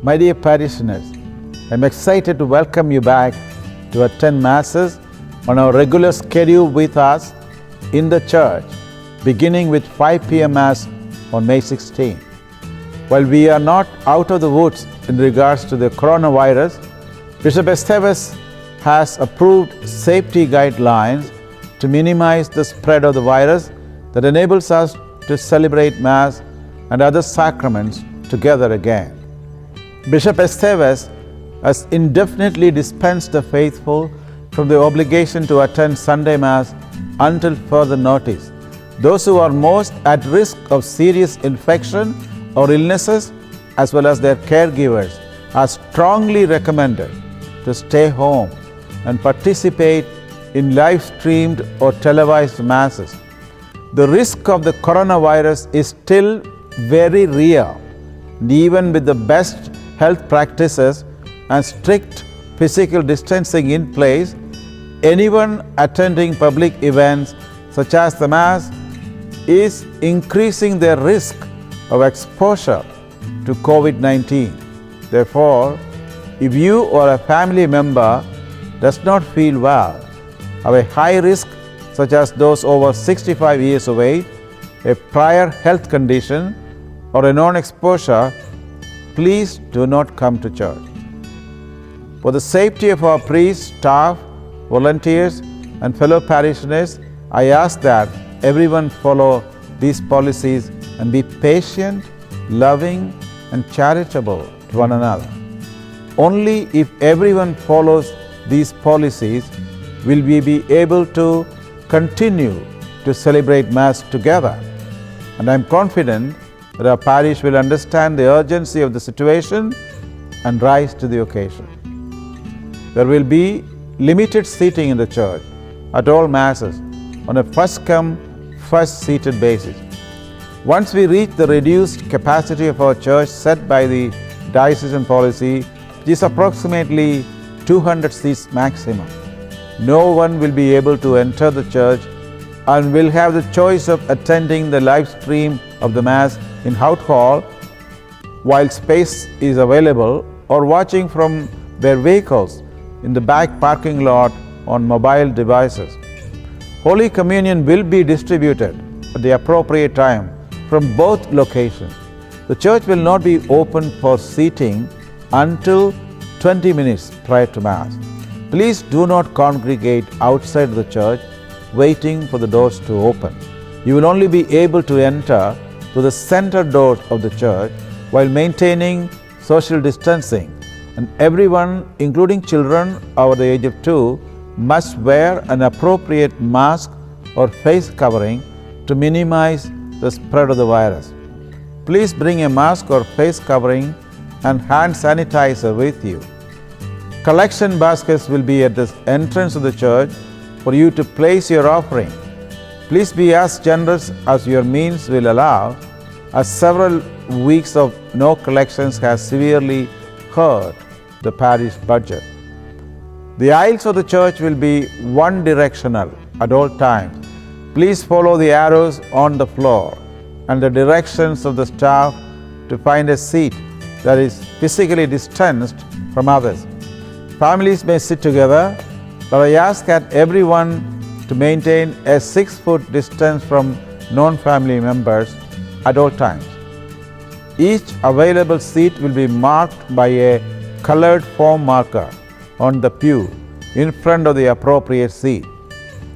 My dear parishioners, I'm excited to welcome you back to attend Masses on our regular schedule with us in the church, beginning with 5 p.m. Mass on May 16. While we are not out of the woods in regards to the coronavirus, Bishop Esteves has approved safety guidelines to minimize the spread of the virus that enables us to celebrate Mass and other sacraments together again. Bishop Esteves has indefinitely dispensed the faithful from the obligation to attend Sunday Mass until further notice. Those who are most at risk of serious infection or illnesses, as well as their caregivers, are strongly recommended to stay home and participate in live-streamed or televised Masses. The risk of the coronavirus is still very real, and even with the best health practices and strict physical distancing in place, anyone attending public events such as the Mass is increasing their risk of exposure to COVID-19. Therefore, if you or a family member does not feel well, have a high risk such as those over 65 years of age, a prior health condition, or a non-exposure, please do not come to church. For the safety of our priests, staff, volunteers, and fellow parishioners, I ask that everyone follow these policies and be patient, loving, and charitable to one another. Only if everyone follows these policies will we be able to continue to celebrate Mass together. And I am confident that our parish will understand the urgency of the situation and rise to the occasion. There will be limited seating in the church at all Masses on a first-come, first-seated basis. Once we reach the reduced capacity of our church set by the diocesan policy, which is approximately 200 seats maximum, no one will be able to enter the church and will have the choice of attending the live stream of the Mass in Hout Hall while space is available, or watching from their vehicles in the back parking lot on mobile devices. Holy Communion will be distributed at the appropriate time from both locations. The church will not be open for seating until 20 minutes prior to Mass. Please do not congregate outside the church waiting for the doors to open. You will only be able to enter to the center doors of the church while maintaining social distancing, and everyone, including children over the age of 2, must wear an appropriate mask or face covering to minimize the spread of the virus. Please bring a mask or face covering and hand sanitizer with you. Collection baskets will be at the entrance of the church for you to place your offering. Please be as generous as your means will allow, as several weeks of no collections has severely hurt the parish budget. The aisles of the church will be one-directional at all times. Please follow the arrows on the floor and the directions of the staff to find a seat that is physically distanced from others. Families may sit together, but I ask that everyone to maintain a 6-foot distance from non-family members at all times. Each available seat will be marked by a colored foam marker on the pew in front of the appropriate seat.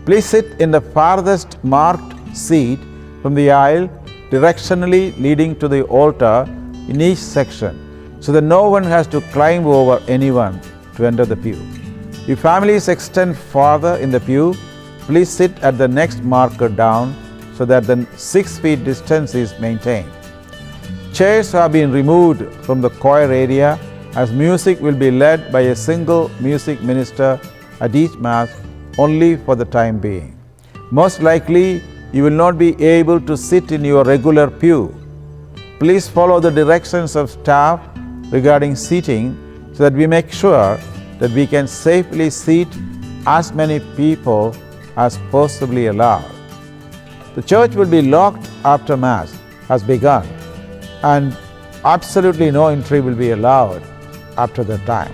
Please sit in the farthest marked seat from the aisle directionally leading to the altar in each section, so that no one has to climb over anyone to enter the pew. If families extend farther in the pew, please sit at the next marker down so that the 6 feet distance is maintained. Chairs have been removed from the choir area, as music will be led by a single music minister at each Mass only for the time being. Most likely, you will not be able to sit in your regular pew. Please follow the directions of staff regarding seating so that we make sure that we can safely seat as many people as possibly allowed. The church will be locked after Mass has begun, and Absolutely no entry will be allowed after that time.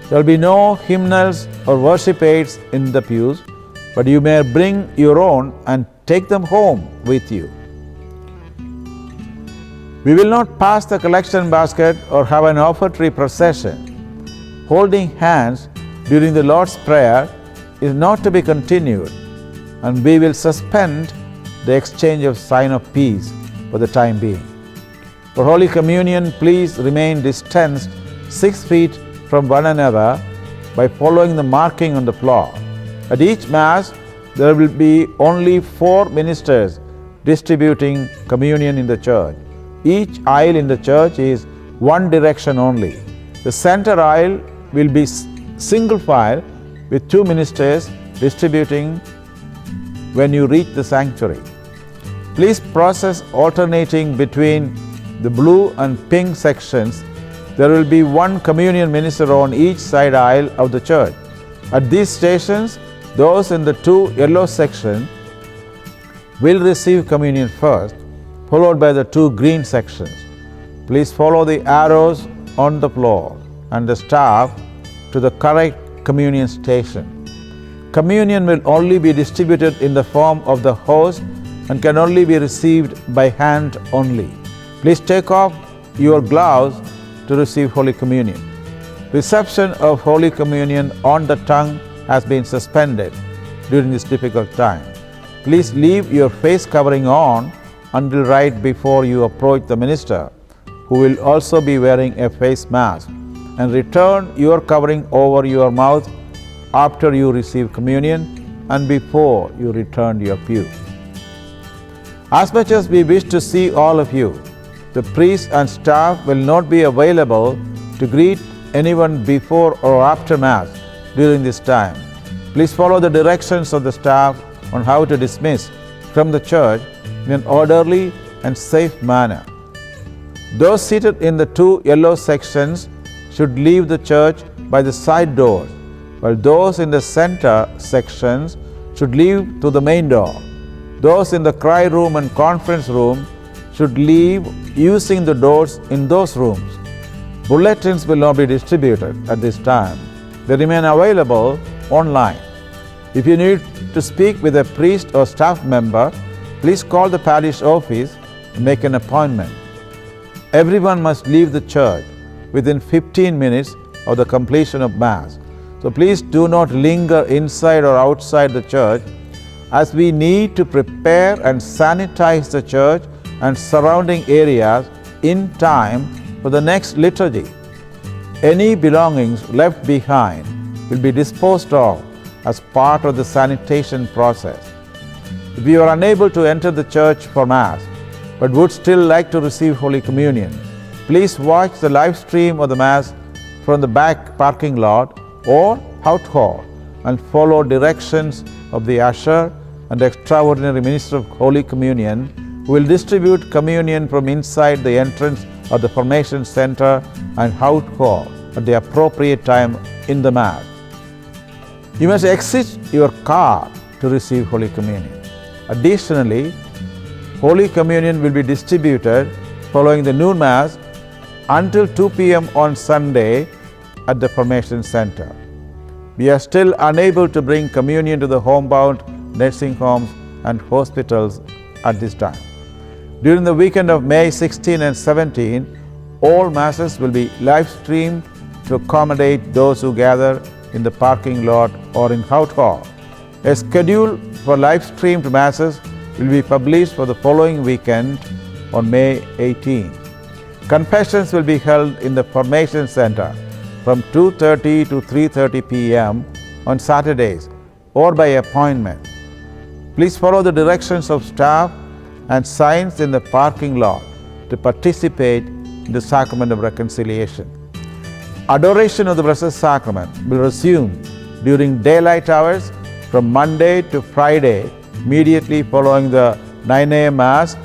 There will be no hymnals or worship aids in the pews, but you may bring your own and take them home with you. We will not pass the collection basket or have an offertory procession. Holding hands during the Lord's Prayer is not to be continued, and we will suspend the exchange of sign of peace for the time being. For Holy Communion, please remain distanced 6 feet from one another by following the marking on the floor. At each Mass, there will be only 4 ministers distributing communion in the church. Each aisle in the church is one direction only. The center aisle will be single file with 2 ministers distributing when you reach the sanctuary. Please process alternating between the blue and pink sections. There will be 1 communion minister on each side aisle of the church. At these stations, those in the 2 yellow sections will receive communion first, followed by the 2 green sections. Please follow the arrows on the floor and the staff to the correct communion station. Communion will only be distributed in the form of the host and can only be received by hand only. Please take off your gloves to receive Holy Communion. Reception of Holy Communion on the tongue has been suspended during this difficult time. Please leave your face covering on until right before you approach the minister, who will also be wearing a face mask, and return your covering over your mouth after you receive communion and before you return to your pew. As much as we wish to see all of you, the priest and staff will not be available to greet anyone before or after Mass during this time. Please follow the directions of the staff on how to dismiss from the church in an orderly and safe manner. Those seated in the 2 yellow sections should leave the church by the side doors, while those in the center sections should leave to the main door. Those in the cry room and conference room should leave using the doors in those rooms. Bulletins will not be distributed at this time. They remain available online. If you need to speak with a priest or staff member, please call the parish office and make an appointment. Everyone must leave the church within 15 minutes of the completion of Mass. So please do not linger inside or outside the church, as we need to prepare and sanitize the church and surrounding areas in time for the next liturgy. Any belongings left behind will be disposed of as part of the sanitation process. If you are unable to enter the church for Mass but would still like to receive Holy Communion, please watch the live stream of the Mass from the back parking lot or out hall and follow directions of the usher and extraordinary minister of Holy Communion, who will distribute communion from inside the entrance of the Formation Center and out hall at the appropriate time in the Mass. You must exit your car to receive Holy Communion. Additionally, Holy Communion will be distributed following the noon Mass until 2 p.m. on Sunday at the Formation Center. We are still unable to bring communion to the homebound nursing homes and hospitals at this time. During the weekend of May 16 and 17, all Masses will be live streamed to accommodate those who gather in the parking lot or in out hall. A schedule for live streamed Masses will be published for the following weekend on May 18. Confessions will be held in the Formation Center from 2:30 to 3:30 p.m. on Saturdays or by appointment. Please follow the directions of staff and signs in the parking lot to participate in the Sacrament of Reconciliation. Adoration of the Blessed Sacrament will resume during daylight hours from Monday to Friday, immediately following the 9 a.m. Mass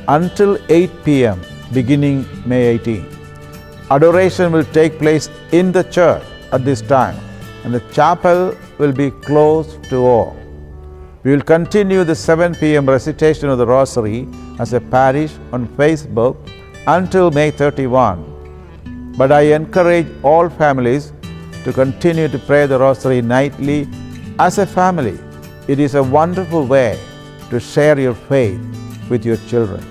until 8 p.m. beginning May 18. Adoration will take place in the church at this time, and the chapel will be closed to all. We will continue the 7 p.m. recitation of the Rosary as a parish on Facebook until May 31. But I encourage all families to continue to pray the Rosary nightly as a family. It is a wonderful way to share your faith with your children.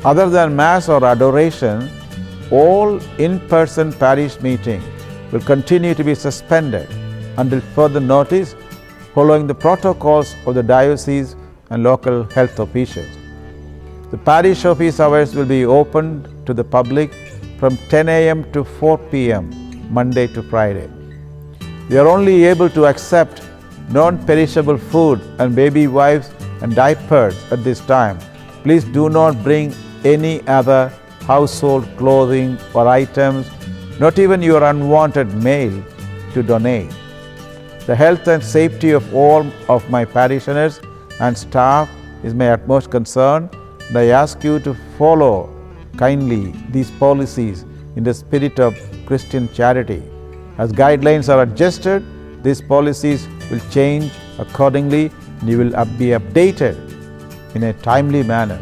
Other than Mass or adoration, all in-person parish meetings will continue to be suspended until further notice, following the protocols of the diocese and local health officials. The parish office hours will be opened to the public from 10 a.m. to 4 p.m. Monday to Friday. We are only able to accept non-perishable food and baby wipes and diapers at this time. Please do not bring any other household clothing or items, not even your unwanted mail, to donate. The health and safety of all of my parishioners and staff is my utmost concern, and I ask you to follow kindly these policies in the spirit of Christian charity. As guidelines are adjusted, these policies will change accordingly, and you will be updated in a timely manner.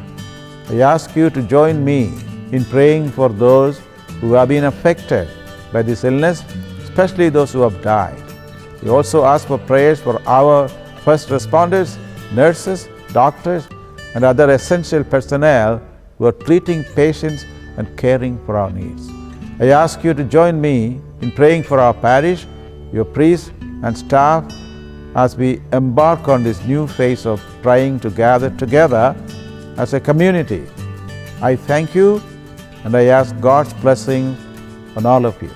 I ask you to join me in praying for those who have been affected by this illness, especially those who have died. We also ask for prayers for our first responders, nurses, doctors, and other essential personnel who are treating patients and caring for our needs. I ask you to join me in praying for our parish, your priests and staff, as we embark on this new phase of trying to gather together as a community. I thank you, and I ask God's blessing on all of you.